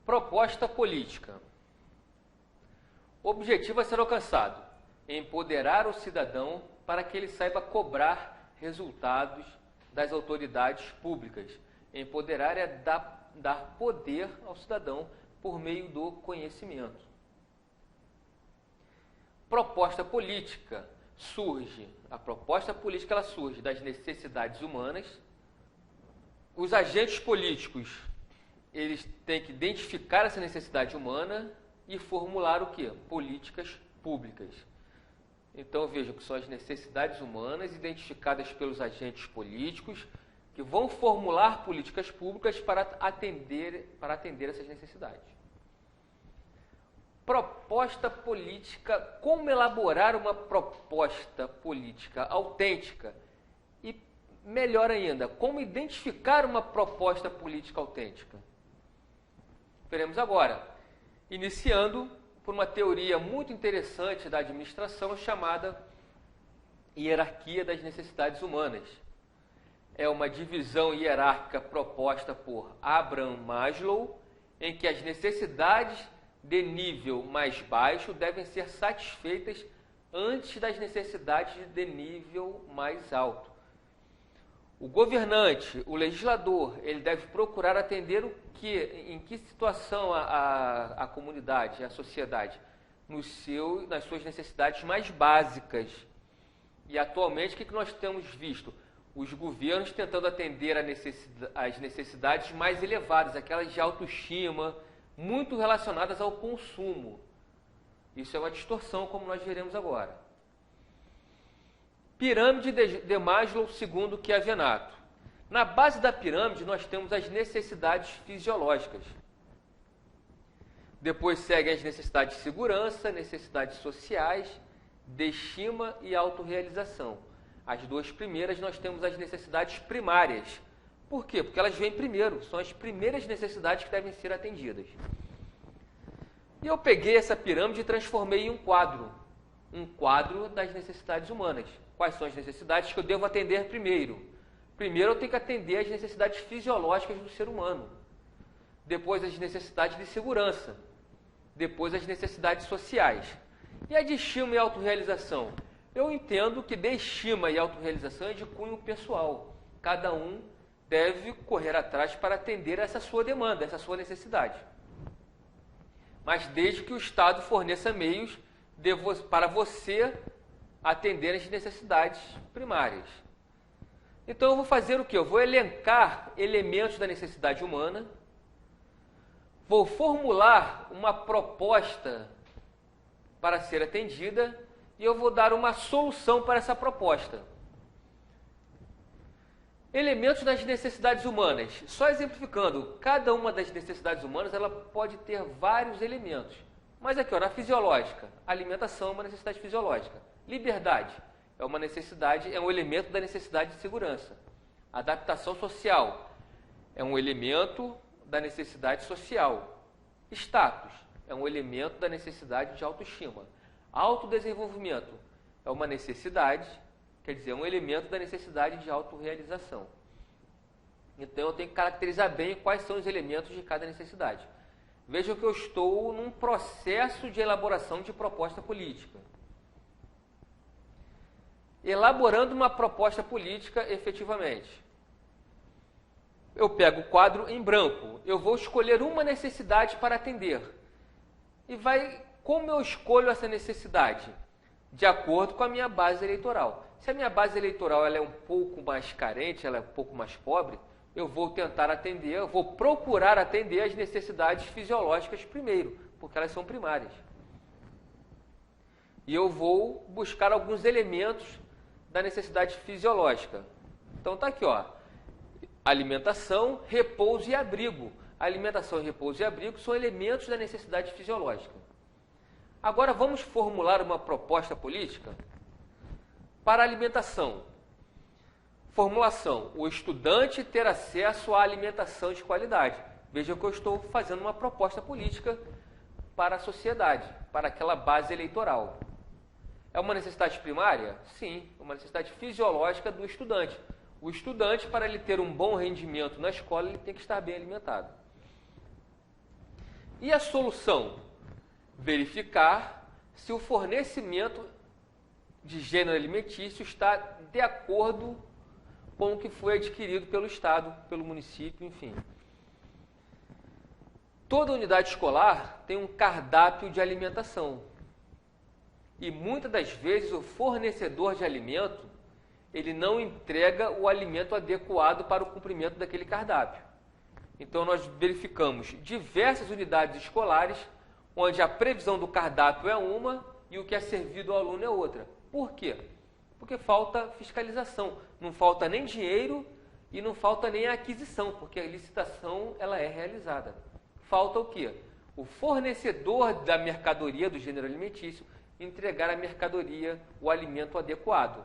Proposta política. O objetivo a ser alcançado: empoderar o cidadão para que ele saiba cobrar resultados das autoridades públicas. Empoderar é dar poder ao cidadão por meio do conhecimento. Proposta política surge. A proposta política ela surge das necessidades humanas. Os agentes políticos eles têm que identificar essa necessidade humana e formular o quê? Políticas públicas. Então vejam que são as necessidades humanas identificadas pelos agentes políticos que vão formular políticas públicas para atender essas necessidades. Proposta política, como elaborar uma proposta política autêntica e, melhor ainda, como identificar uma proposta política autêntica. Veremos agora, iniciando por uma teoria muito interessante da administração chamada hierarquia das necessidades humanas. É uma divisão hierárquica proposta por Abraham Maslow, em que as necessidades de nível mais baixo devem ser satisfeitas antes das necessidades de nível mais alto. O governante, o legislador, ele deve procurar atender em que situação a comunidade, a sociedade, nas suas necessidades mais básicas. E atualmente o que nós temos visto? Os governos tentando atender às necessidades mais elevadas, aquelas de autoestima, muito relacionadas ao consumo. Isso é uma distorção, como nós veremos agora. Pirâmide de Maslow, segundo Chiavenato. Na base da pirâmide, nós temos as necessidades fisiológicas. Depois seguem as necessidades de segurança, necessidades sociais, de estima e autorrealização. As duas primeiras, nós temos as necessidades primárias. Por quê? Porque elas vêm primeiro, são as primeiras necessidades que devem ser atendidas. E eu peguei essa pirâmide e transformei em um quadro das necessidades humanas. Quais são as necessidades que eu devo atender primeiro? Primeiro eu tenho que atender às necessidades fisiológicas do ser humano. Depois as necessidades de segurança. Depois as necessidades sociais. E a de estima e autorrealização? Eu entendo que de estima e autorrealização é de cunho pessoal. Cada um deve correr atrás para atender essa sua demanda, essa sua necessidade. Mas desde que o Estado forneça meios para você atender as necessidades primárias. Então eu vou fazer o quê? Eu vou elencar elementos da necessidade humana, vou formular uma proposta para ser atendida e eu vou dar uma solução para essa proposta. Elementos das necessidades humanas. Só exemplificando, cada uma das necessidades humanas ela pode ter vários elementos. Mas aqui, na fisiológica, alimentação é uma necessidade fisiológica. Liberdade é uma necessidade, é um elemento da necessidade de segurança. Adaptação social é um elemento da necessidade social. Status é um elemento da necessidade de autoestima. Autodesenvolvimento é uma necessidade, quer dizer, é um elemento da necessidade de autorrealização. Então eu tenho que caracterizar bem quais são os elementos de cada necessidade. Vejam que eu estou num processo de elaboração de proposta política. Elaborando uma proposta política efetivamente. Eu pego o quadro em branco, eu vou escolher uma necessidade para atender. Como eu escolho essa necessidade? De acordo com a minha base eleitoral. Se a minha base eleitoral ela é um pouco mais carente, ela é um pouco mais pobre, eu vou tentar atender, eu vou procurar atender as necessidades fisiológicas primeiro, porque elas são primárias. E eu vou buscar alguns elementos da necessidade fisiológica. Então está aqui, alimentação, repouso e abrigo. Alimentação, repouso e abrigo são elementos da necessidade fisiológica. Agora vamos formular uma proposta política para a alimentação. Formulação: o estudante ter acesso à alimentação de qualidade. Vejam que eu estou fazendo uma proposta política para a sociedade, para aquela base eleitoral. É uma necessidade primária? Sim, é uma necessidade fisiológica do estudante. O estudante, para ele ter um bom rendimento na escola, ele tem que estar bem alimentado. E a solução? Verificar se o fornecimento de gênero alimentício está de acordo com o que foi adquirido pelo Estado, pelo município, enfim. Toda unidade escolar tem um cardápio de alimentação. E muitas das vezes o fornecedor de alimento, ele não entrega o alimento adequado para o cumprimento daquele cardápio. Então nós verificamos diversas unidades escolares onde a previsão do cardápio é uma e o que é servido ao aluno é outra. Por quê? Porque falta fiscalização. Não falta nem dinheiro e não falta nem a aquisição, porque a licitação ela é realizada. Falta o quê? O fornecedor da mercadoria do gênero alimentício entregar a mercadoria, o alimento adequado.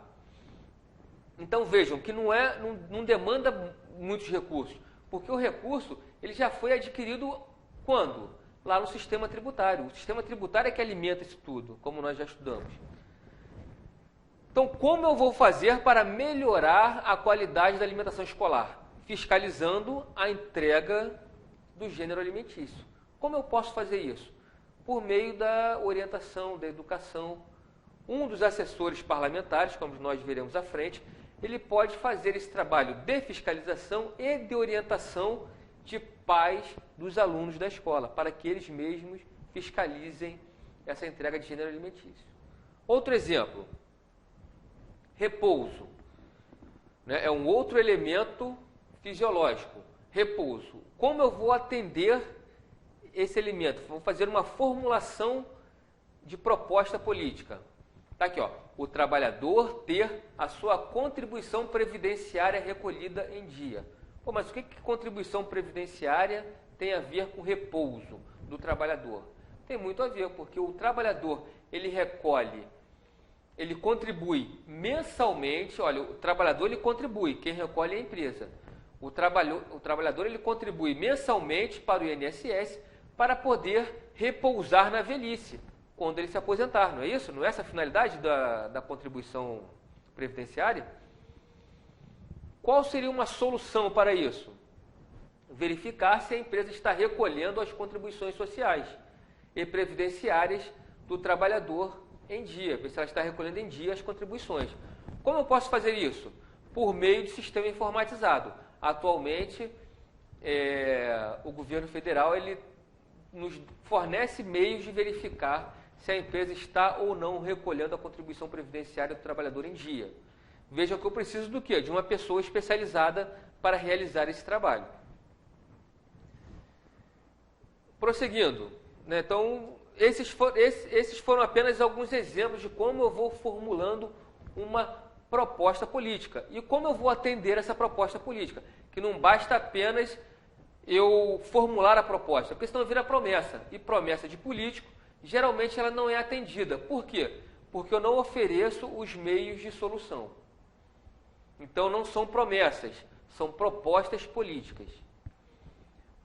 Então vejam que não demanda muitos recursos, porque o recurso ele já foi adquirido quando? Lá no sistema tributário. O sistema tributário é que alimenta isso tudo, como nós já estudamos. Então, como eu vou fazer para melhorar a qualidade da alimentação escolar? Fiscalizando a entrega do gênero alimentício. Como eu posso fazer isso? Por meio da orientação, da educação. Um dos assessores parlamentares, como nós veremos à frente, ele pode fazer esse trabalho de fiscalização e de orientação de pais dos alunos da escola, para que eles mesmos fiscalizem essa entrega de gênero alimentício. Outro exemplo, repouso. É um outro elemento fisiológico, repouso. Como eu vou atender esse elemento? Vou fazer uma formulação de proposta política. Está aqui, ó, o trabalhador ter a sua contribuição previdenciária recolhida em dia. Pô, mas o que contribuição previdenciária tem a ver com repouso do trabalhador? Tem muito a ver, porque o trabalhador, ele recolhe, ele contribui mensalmente, olha, o trabalhador ele contribui, quem recolhe é a empresa. O trabalhador ele contribui mensalmente para o INSS para poder repousar na velhice, quando ele se aposentar, não é isso? Não é essa a finalidade da contribuição previdenciária? Qual seria uma solução para isso? Verificar se a empresa está recolhendo as contribuições sociais e previdenciárias do trabalhador em dia, ver se ela está recolhendo em dia as contribuições. Como eu posso fazer isso? Por meio de sistema informatizado. Atualmente, o governo federal ele nos fornece meios de verificar se a empresa está ou não recolhendo a contribuição previdenciária do trabalhador em dia. Vejam que eu preciso do quê? De uma pessoa especializada para realizar esse trabalho. Prosseguindo, né? Então, esses foram apenas alguns exemplos de como eu vou formulando uma proposta política. E como eu vou atender essa proposta política? Que não basta apenas eu formular a proposta, porque senão vira promessa. E promessa de político, geralmente ela não é atendida. Por quê? Porque eu não ofereço os meios de solução. Então não são promessas, são propostas políticas.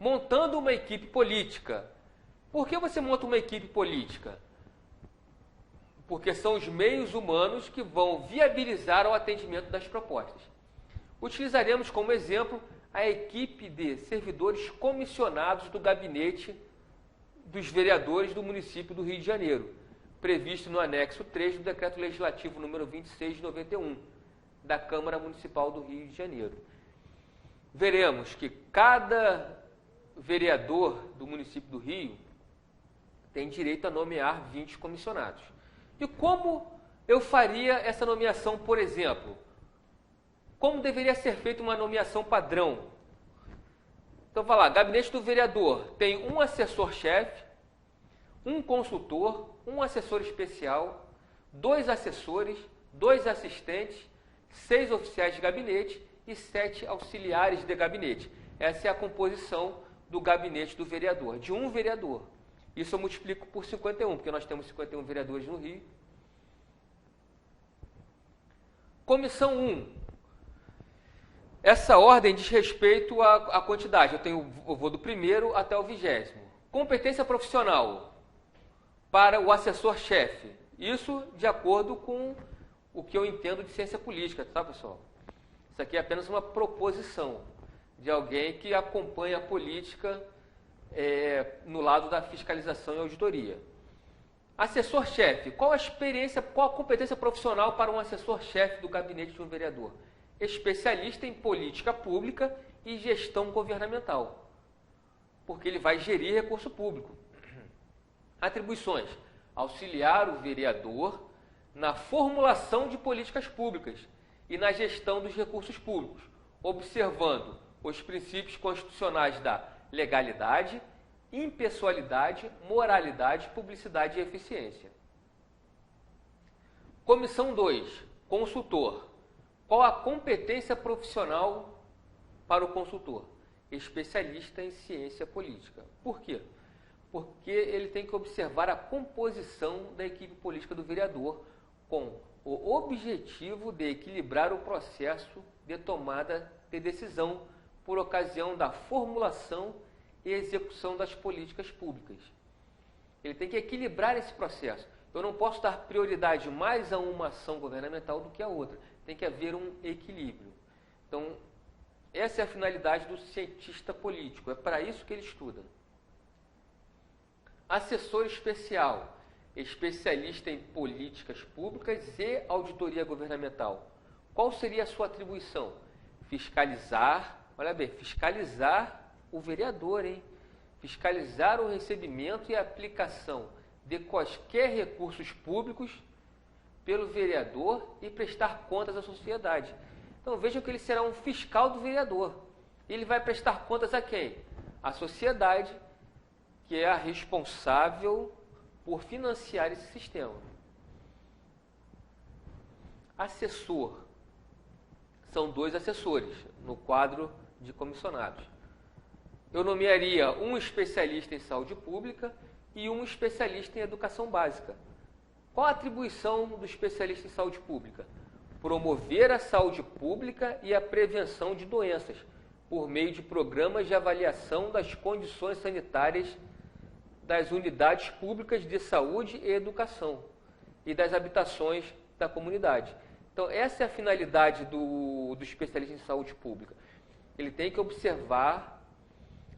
Montando uma equipe política. Por que você monta uma equipe política? Porque são os meios humanos que vão viabilizar o atendimento das propostas. Utilizaremos como exemplo a equipe de servidores comissionados do gabinete dos vereadores do município do Rio de Janeiro, previsto no anexo 3 do Decreto Legislativo número 26 de 91, da Câmara Municipal do Rio de Janeiro. Veremos que cada vereador do município do Rio tem direito a nomear 20 comissionados. E como eu faria essa nomeação, por exemplo? Como deveria ser feita uma nomeação padrão? Então, vai lá, gabinete do vereador tem um assessor-chefe, um consultor, um assessor especial, 2 assessores, 2 assistentes, 6 oficiais de gabinete e 7 auxiliares de gabinete. Essa é a composição do gabinete do vereador, de um vereador. Isso eu multiplico por 51, porque nós temos 51 vereadores no Rio. Comissão 1. Essa ordem diz respeito à quantidade. Eu vou do primeiro até o 20º. Competência profissional para o assessor-chefe. Isso de acordo com o que eu entendo de ciência política, tá, pessoal? Isso aqui é apenas uma proposição de alguém que acompanha a política no lado da fiscalização e auditoria. Assessor-chefe. Qual a experiência, qual a competência profissional para um assessor-chefe do gabinete de um vereador? Especialista em política pública e gestão governamental, porque ele vai gerir recurso público. Atribuições: auxiliar o vereador na formulação de políticas públicas e na gestão dos recursos públicos, observando os princípios constitucionais da legalidade, impessoalidade, moralidade, publicidade e eficiência. Comissão 2. Consultor. Qual a competência profissional para o consultor? Especialista em ciência política. Por quê? Porque ele tem que observar a composição da equipe política do vereador com o objetivo de equilibrar o processo de tomada de decisão por ocasião da formulação e execução das políticas públicas. Ele tem que equilibrar esse processo. Eu não posso dar prioridade mais a uma ação governamental do que a outra. Tem que haver um equilíbrio. Então, essa é a finalidade do cientista político. É para isso que ele estuda. Assessor especial, especialista em políticas públicas e auditoria governamental. Qual seria a sua atribuição? Fiscalizar, olha bem, fiscalizar o vereador, hein? Fiscalizar o recebimento e a aplicação de quaisquer recursos públicos pelo vereador e prestar contas à sociedade. Então vejam que ele será um fiscal do vereador. Ele vai prestar contas a quem? À sociedade, que é a responsável por financiar esse sistema. Assessor. São 2 assessores no quadro de comissionados. Eu nomearia um especialista em saúde pública e um especialista em educação básica. Qual a atribuição do especialista em saúde pública? Promover a saúde pública e a prevenção de doenças, por meio de programas de avaliação das condições sanitárias das unidades públicas de saúde e educação e das habitações da comunidade. Então, essa é a finalidade do especialista em saúde pública. Ele tem que observar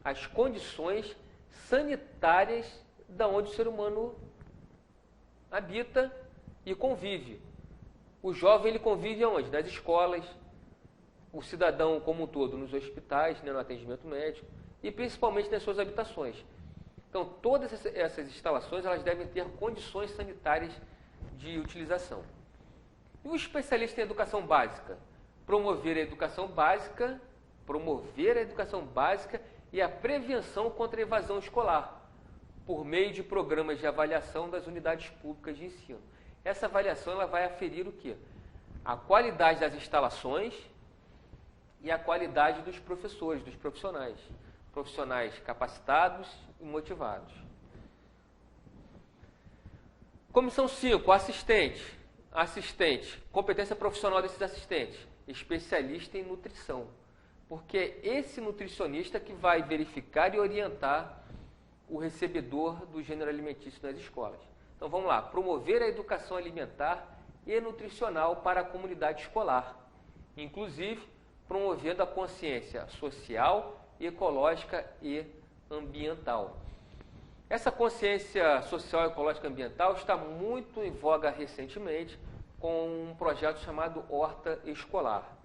as condições sanitárias da onde o ser humano habita e convive. O jovem ele convive aonde? Nas escolas, o cidadão como um todo nos hospitais, né, no atendimento médico e principalmente nas suas habitações. Então, todas essas instalações elas devem ter condições sanitárias de utilização. E o especialista em educação básica? Promover a educação básica e a prevenção contra a evasão escolar, por meio de programas de avaliação das unidades públicas de ensino. Essa avaliação ela vai aferir o quê? A qualidade das instalações e a qualidade dos professores, dos profissionais. Profissionais capacitados e motivados. Comissão 5, assistente. Assistente, competência profissional desses assistentes. Especialista em nutrição. Porque é esse nutricionista que vai verificar e orientar o recebedor do gênero alimentício nas escolas. Então vamos lá, promover a educação alimentar e nutricional para a comunidade escolar, inclusive promovendo a consciência social, ecológica e ambiental. Essa consciência social, ecológica e ambiental está muito em voga recentemente com um projeto chamado Horta Escolar.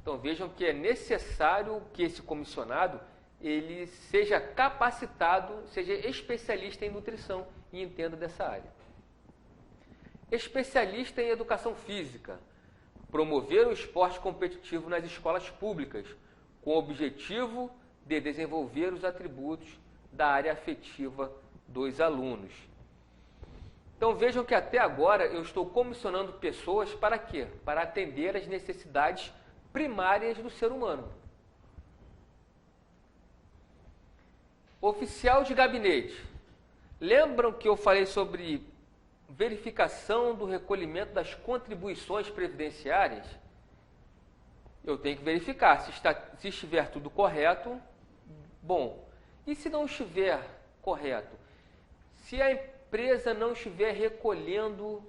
Então vejam que é necessário que esse comissionado ele seja capacitado, seja especialista em nutrição e entenda dessa área. Especialista em educação física. Promover o esporte competitivo nas escolas públicas, com o objetivo de desenvolver os atributos da área afetiva dos alunos. Então vejam que até agora eu estou comissionando pessoas para quê? Para atender às necessidades primárias do ser humano. Oficial de gabinete. Lembram que eu falei sobre verificação do recolhimento das contribuições previdenciárias? Eu tenho que verificar se estiver tudo correto, bom. E se não estiver correto? Se a empresa não estiver recolhendo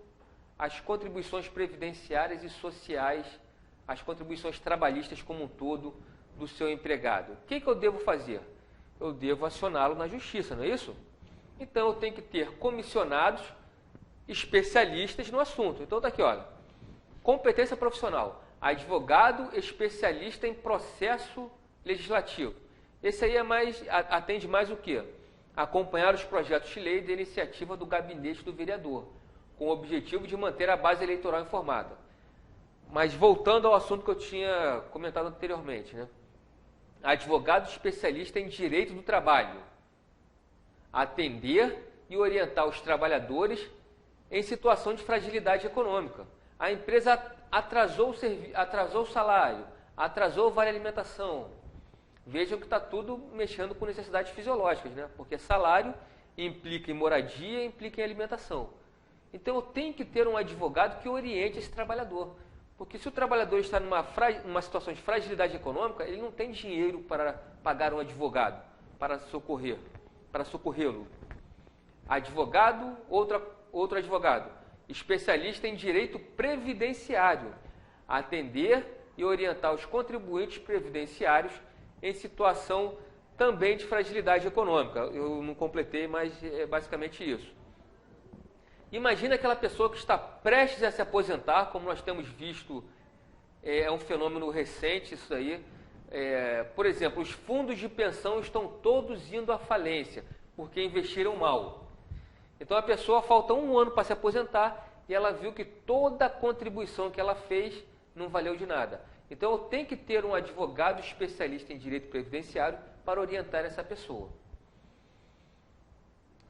as contribuições previdenciárias e sociais, as contribuições trabalhistas como um todo do seu empregado, o que eu devo fazer? eu devo acioná-lo na justiça, não é isso? Então, eu tenho que ter comissionados especialistas no assunto. Então, está aqui, olha, competência profissional, advogado especialista em processo legislativo. Esse aí atende mais o quê? Acompanhar os projetos de lei de iniciativa do gabinete do vereador, com o objetivo de manter a base eleitoral informada. Mas voltando ao assunto que eu tinha comentado anteriormente, né? Advogado especialista em direito do trabalho, atender e orientar os trabalhadores em situação de fragilidade econômica. A empresa atrasou o salário, atrasou o vale alimentação. Vejam que está tudo mexendo com necessidades fisiológicas, né? Porque salário implica em moradia, implica em alimentação. Então eu tenho que ter um advogado que oriente esse trabalhador. Porque se o trabalhador está numa situação de fragilidade econômica, ele não tem dinheiro para pagar um advogado para socorrê-lo. Advogado, outro advogado, especialista em direito previdenciário, atender e orientar os contribuintes previdenciários em situação também de fragilidade econômica. Eu não completei, mas é basicamente isso. Imagina aquela pessoa que está prestes a se aposentar, como nós temos visto, é um fenômeno recente isso aí. Por exemplo, os fundos de pensão estão todos indo à falência, porque investiram mal. Então a pessoa falta um ano para se aposentar e ela viu que toda a contribuição que ela fez não valeu de nada. Então eu tenho que ter um advogado especialista em direito previdenciário para orientar essa pessoa.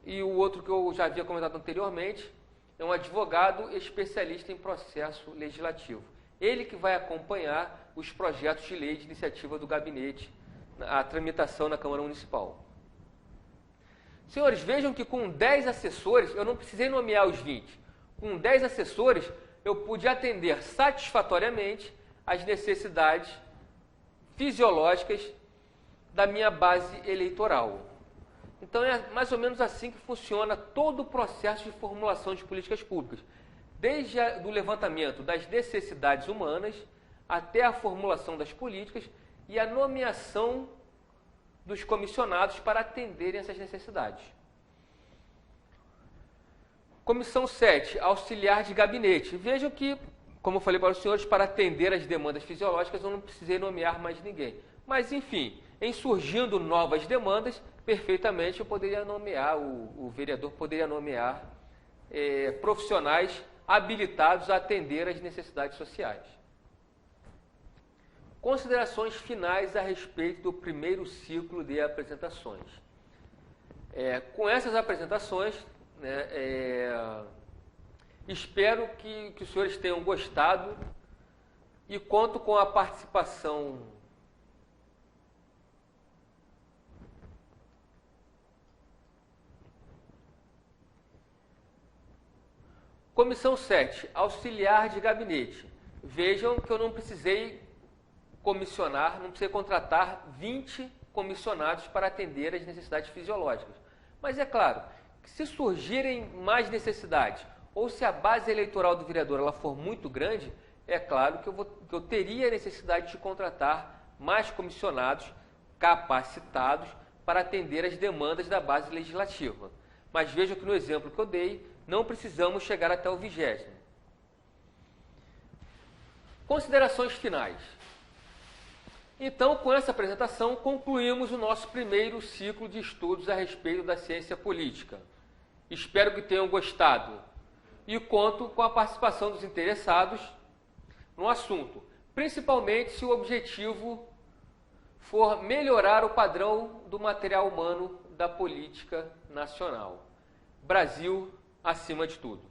E o outro que eu já havia comentado anteriormente é um advogado especialista em processo legislativo. Ele que vai acompanhar os projetos de lei de iniciativa do gabinete, a tramitação na Câmara Municipal. Senhores, vejam que com 10 assessores, eu não precisei nomear os 20. Com 10 assessores, eu pude atender satisfatoriamente as necessidades fisiológicas da minha base eleitoral. Então é mais ou menos assim que funciona todo o processo de formulação de políticas públicas, desde o levantamento das necessidades humanas até a formulação das políticas e a nomeação dos comissionados para atenderem essas necessidades. Comissão 7, auxiliar de gabinete. Vejam que, como eu falei para os senhores, para atender as demandas fisiológicas eu não precisei nomear mais ninguém. Mas, enfim, em surgindo novas demandas, perfeitamente eu poderia nomear, o vereador poderia nomear profissionais habilitados a atender às necessidades sociais. Considerações finais a respeito do primeiro ciclo de apresentações. Com essas apresentações, espero que os senhores tenham gostado e conto com a participação Comissão 7, auxiliar de gabinete. Vejam que eu não precisei não precisei contratar 20 comissionados para atender às necessidades fisiológicas. Mas é claro, que se surgirem mais necessidades, ou se a base eleitoral do vereador ela for muito grande, é claro que eu teria a necessidade de contratar mais comissionados capacitados para atender às demandas da base legislativa. Mas vejam que no exemplo que eu dei, não precisamos chegar até o 20º. Considerações finais. Então, com essa apresentação, concluímos o nosso primeiro ciclo de estudos a respeito da ciência política. Espero que tenham gostado e conto com a participação dos interessados no assunto, principalmente se o objetivo for melhorar o padrão do material humano da política nacional. Brasil acima de tudo.